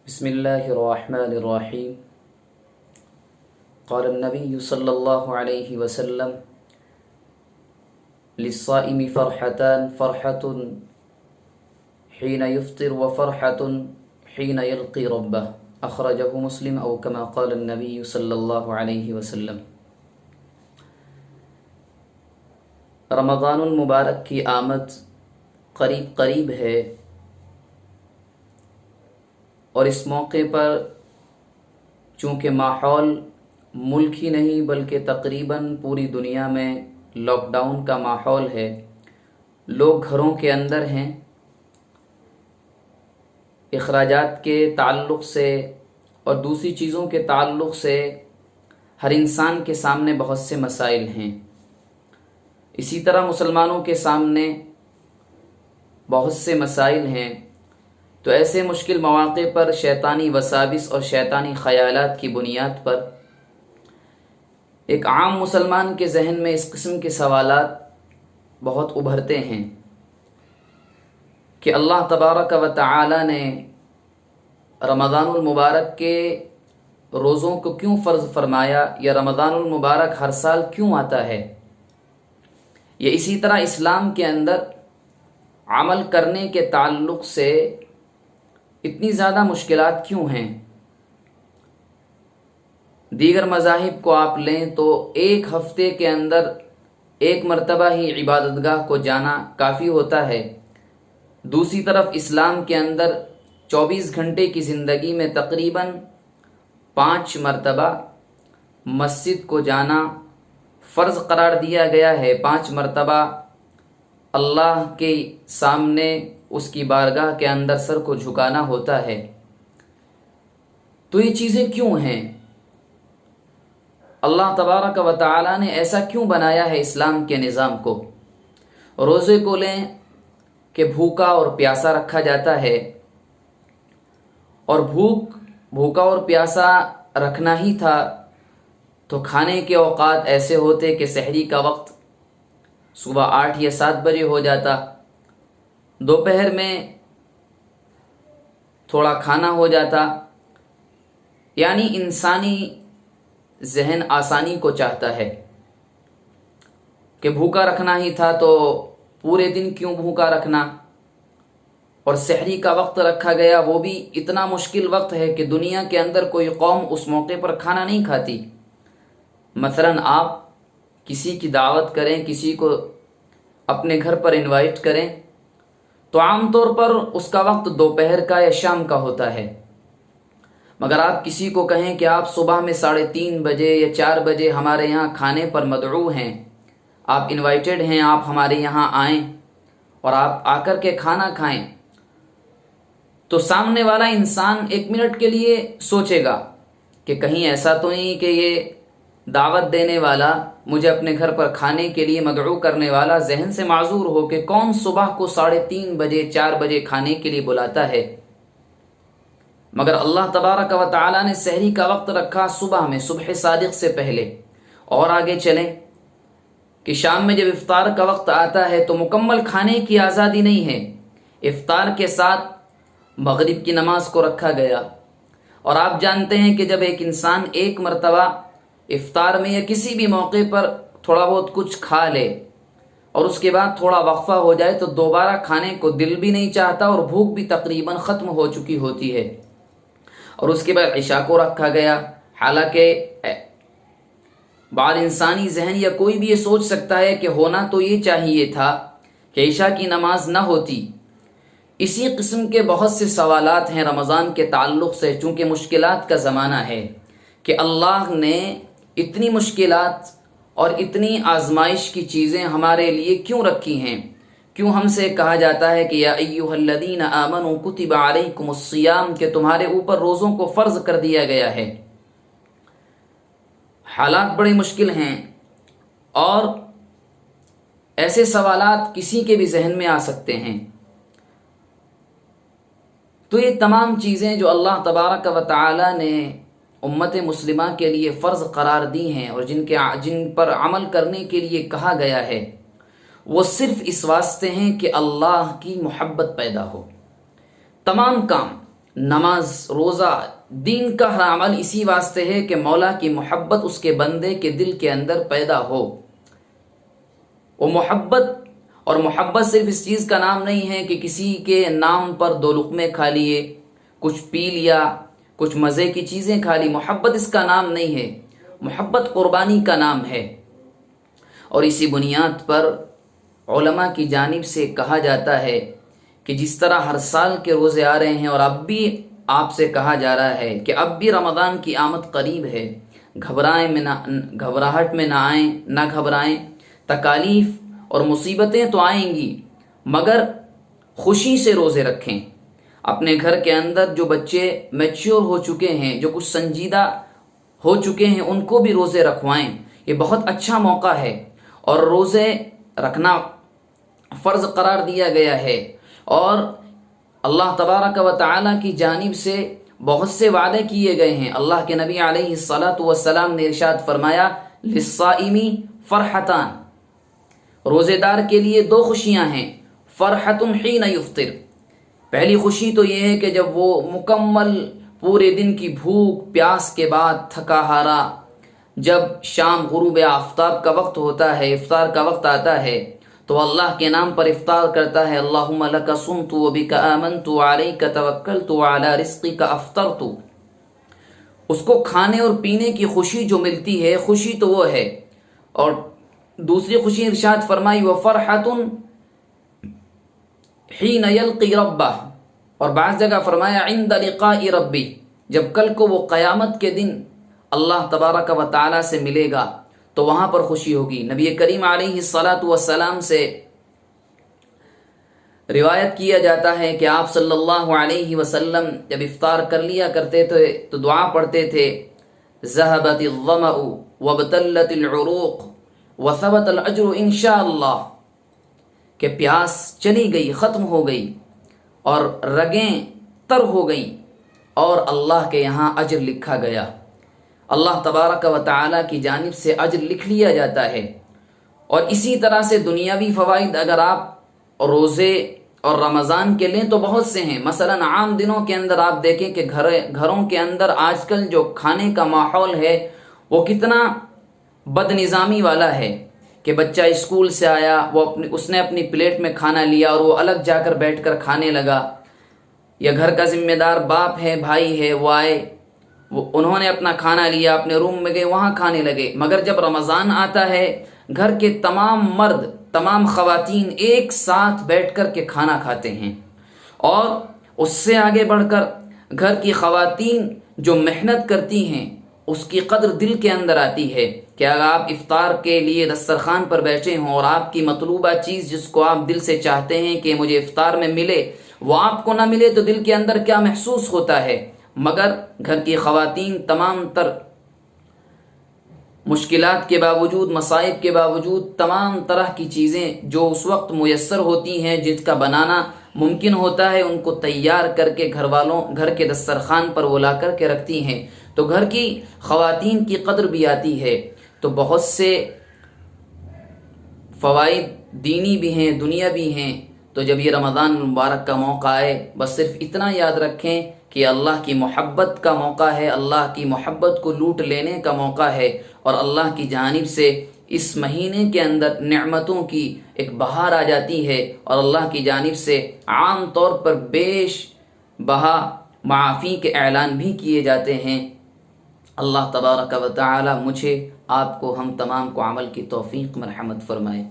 بسم الله الرحمن الرحيم. قال النبي صلى الله عليه وسلم: للصائم فرحتان، فرحة حين يفطر وفرحة حين يلقي ربه. أخرجه مسلم أو كما قال النبي صلى الله عليه وسلم. رمضان المبارک کی آمد قریب قریب ہے، اور اس موقع پر چونکہ ماحول ملک ہی نہیں بلکہ تقریباً پوری دنیا میں لاک ڈاؤن کا ماحول ہے، لوگ گھروں کے اندر ہیں، اخراجات کے تعلق سے اور دوسری چیزوں کے تعلق سے ہر انسان کے سامنے بہت سے مسائل ہیں. اسی طرح مسلمانوں کے سامنے بہت سے مسائل ہیں. تو ایسے مشکل مواقع پر شیطانی وساوس اور شیطانی خیالات کی بنیاد پر ایک عام مسلمان کے ذہن میں اس قسم کے سوالات بہت ابھرتے ہیں کہ اللہ تبارک و تعالی نے رمضان المبارک کے روزوں کو کیوں فرض فرمایا، یا رمضان المبارک ہر سال کیوں آتا ہے، یا اسی طرح اسلام کے اندر عمل کرنے کے تعلق سے اتنی زیادہ مشکلات کیوں ہیں. دیگر مذاہب کو آپ لیں تو ایک ہفتے کے اندر ایک مرتبہ ہی عبادت گاہ کو جانا کافی ہوتا ہے. دوسری طرف اسلام کے اندر 24 گھنٹے کی زندگی میں تقریباً 5 مرتبہ مسجد کو جانا فرض قرار دیا گیا ہے. 5 مرتبہ اللہ کے سامنے اس کی بارگاہ کے اندر سر کو جھکانا ہوتا ہے. تو یہ چیزیں کیوں ہیں؟ اللہ تبارک و تعالی نے ایسا کیوں بنایا ہے اسلام کے نظام کو؟ روزے کو لیں کہ بھوکا اور پیاسا رکھا جاتا ہے، اور بھوکا اور پیاسا رکھنا ہی تھا تو کھانے کے اوقات ایسے ہوتے کہ سحری کا وقت صبح 8 یا 7 بجے ہو جاتا، دوپہر میں تھوڑا کھانا ہو جاتا. یعنی انسانی ذہن آسانی کو چاہتا ہے کہ بھوکا رکھنا ہی تھا تو پورے دن کیوں بھوکا رکھنا. اور سحری کا وقت رکھا گیا، وہ بھی اتنا مشکل وقت ہے کہ دنیا کے اندر کوئی قوم اس موقع پر کھانا نہیں کھاتی. مثلا آپ کسی کی دعوت کریں، کسی کو اپنے گھر پر انوائٹ کریں تو عام طور پر اس کا وقت دوپہر کا یا شام کا ہوتا ہے. مگر آپ کسی کو کہیں کہ آپ صبح میں 3:30 بجے یا 4 بجے ہمارے یہاں کھانے پر مدعو ہیں، آپ انوائٹڈ ہیں، آپ ہمارے یہاں آئیں اور آپ آ کر کے کھانا کھائیں، تو سامنے والا انسان 1 منٹ کے لیے سوچے گا کہ کہیں ایسا تو نہیں کہ یہ دعوت دینے والا، مجھے اپنے گھر پر کھانے کے لیے مدعو کرنے والا ذہن سے معذور ہو کہ کون صبح کو 3:30 بجے 4 بجے کھانے کے لیے بلاتا ہے. مگر اللہ تبارک و تعالی نے سحری کا وقت رکھا صبح میں، صبح صادق سے پہلے. اور آگے چلیں کہ شام میں جب افطار کا وقت آتا ہے تو مکمل کھانے کی آزادی نہیں ہے، افطار کے ساتھ مغرب کی نماز کو رکھا گیا. اور آپ جانتے ہیں کہ جب ایک انسان ایک مرتبہ افطار میں یا کسی بھی موقع پر تھوڑا بہت کچھ کھا لے اور اس کے بعد تھوڑا وقفہ ہو جائے تو دوبارہ کھانے کو دل بھی نہیں چاہتا، اور بھوک بھی تقریباً ختم ہو چکی ہوتی ہے. اور اس کے بعد عشاء کو رکھا گیا. حالانکہ بعض انسانی ذہن یا کوئی بھی یہ سوچ سکتا ہے کہ ہونا تو یہ چاہیے تھا کہ عشاء کی نماز نہ ہوتی. اسی قسم کے بہت سے سوالات ہیں رمضان کے تعلق سے، چونکہ مشکلات کا زمانہ ہے کہ اللہ نے اتنی مشکلات اور اتنی آزمائش کی چیزیں ہمارے لیے کیوں رکھی ہیں. کیوں ہم سے کہا جاتا ہے کہ یا ایھا الذین آمنوا کتب علیکم الصیام، کہ تمہارے اوپر روزوں کو فرض کر دیا گیا ہے. حالات بڑے مشکل ہیں، اور ایسے سوالات کسی کے بھی ذہن میں آ سکتے ہیں. تو یہ تمام چیزیں جو اللہ تبارک و تعالی نے امت مسلمہ کے لیے فرض قرار دی ہیں اور جن پر عمل کرنے کے لیے کہا گیا ہے، وہ صرف اس واسطے ہیں کہ اللہ کی محبت پیدا ہو. تمام کام نماز، روزہ، دین کا ہر عمل اسی واسطے ہے کہ مولا کی محبت اس کے بندے کے دل کے اندر پیدا ہو۔ وہ محبت صرف اس چیز کا نام نہیں ہے کہ کسی کے نام پر دو لقمے کھا لیے، کچھ پی لیا، کچھ مزے کی چیزیں کھا لی۔ محبت اس کا نام نہیں ہے، محبت قربانی کا نام ہے۔ اور اسی بنیاد پر علماء کی جانب سے کہا جاتا ہے کہ جس طرح ہر سال کے روزے آ رہے ہیں اور اب بھی آپ سے کہا جا رہا ہے کہ اب بھی رمضان کی آمد قریب ہے، گھبراہٹ میں نہ گھبرائیں، تکالیف اور مصیبتیں تو آئیں گی مگر خوشی سے روزے رکھیں۔ اپنے گھر کے اندر جو بچے میچیور ہو چکے ہیں، جو کچھ سنجیدہ ہو چکے ہیں، ان کو بھی روزے رکھوائیں۔ یہ بہت اچھا موقع ہے اور روزے رکھنا فرض قرار دیا گیا ہے، اور اللہ تبارک و تعالی کی جانب سے بہت سے وعدے کیے گئے ہیں۔ اللہ کے نبی علیہ الصلاۃ والسلام نے ارشاد فرمایا، للصائم فرحتان، روزے دار کے لیے دو خوشیاں ہیں، فرحت حین یفطر، پہلی خوشی تو یہ ہے کہ جب وہ مکمل پورے دن کی بھوک پیاس کے بعد تھکا ہارا، جب شام غروب آفتاب کا وقت ہوتا ہے، افطار کا وقت آتا ہے، تو اللہ کے نام پر افطار کرتا ہے۔ اللہم لک صمت وبک آمنت وعلیک توکلت وعلی رزقک افطرت۔ اس کو کھانے اور پینے کی خوشی جو ملتی ہے، خوشی تو وہ ہے۔ اور دوسری خوشی ارشاد فرمائی، وفرحۃ حین یلقی ربہ، اور بعض جگہ فرمایا عند لقاء ربی، جب کل کو وہ قیامت کے دن اللہ تبارک و تعالی سے ملے گا تو وہاں پر خوشی ہوگی۔ نبی کریم علیہ الصلاۃ والسلام سے روایت کیا جاتا ہے کہ آپ صلی اللہ علیہ وسلم جب افطار کر لیا کرتے تھے تو دعا پڑھتے تھے، ذهبت الظمأ وابتلت العروق وثبت الاجر ان شاء اللہ، کہ پیاس چلی گئی، ختم ہو گئی، اور رگیں تر ہو گئیں، اور اللہ کے یہاں اجر لکھا گیا۔ اللہ تبارک و تعالی کی جانب سے اجر لکھ لیا جاتا ہے۔ اور اسی طرح سے دنیاوی فوائد اگر آپ روزے اور رمضان کے لیں تو بہت سے ہیں۔ مثلا عام دنوں کے اندر آپ دیکھیں کہ گھروں کے اندر آج کل جو کھانے کا ماحول ہے وہ کتنا بد نظامی والا ہے کہ بچہ اسکول سے آیا، اس نے اپنی پلیٹ میں کھانا لیا اور وہ الگ جا کر بیٹھ کر کھانے لگا، یا گھر کا ذمہ دار باپ ہے، بھائی ہے، وہ آئے، انہوں نے اپنا کھانا لیا، اپنے روم میں گئے، وہاں کھانے لگے۔ مگر جب رمضان آتا ہے، گھر کے تمام مرد، تمام خواتین ایک ساتھ بیٹھ کر کے کھانا کھاتے ہیں، اور اس سے آگے بڑھ کر گھر کی خواتین جو محنت کرتی ہیں اس کی قدر دل کے اندر آتی ہے کہ اگر آپ افطار کے لیے دسترخوان پر بیٹھے ہوں اور آپ کی مطلوبہ چیز جس کو آپ دل سے چاہتے ہیں کہ مجھے افطار میں ملے، وہ آپ کو نہ ملے تو دل کے اندر کیا محسوس ہوتا ہے۔ مگر گھر کی خواتین تمام تر مشکلات کے باوجود، مصائب کے باوجود، تمام طرح کی چیزیں جو اس وقت میسر ہوتی ہیں، جس کا بنانا ممکن ہوتا ہے، ان کو تیار کر کے گھر کے دسترخوان پر وہ لا کر کے رکھتی ہیں، تو گھر کی خواتین کی قدر بھی آتی ہے۔ تو بہت سے فوائد دینی بھی ہیں، دنیا بھی ہیں۔ تو جب یہ رمضان المبارک کا موقع آئے، بس صرف اتنا یاد رکھیں کہ اللہ کی محبت کا موقع ہے، اللہ کی محبت کو لوٹ لینے کا موقع ہے، اور اللہ کی جانب سے اس مہینے کے اندر نعمتوں کی ایک بہار آ جاتی ہے، اور اللہ کی جانب سے عام طور پر بیش بہا معافی کے اعلان بھی کیے جاتے ہیں۔ اللہ تبارک و تعالی مجھے، آپ کو، ہم تمام کو عمل کی توفیق مرحمت فرمائے۔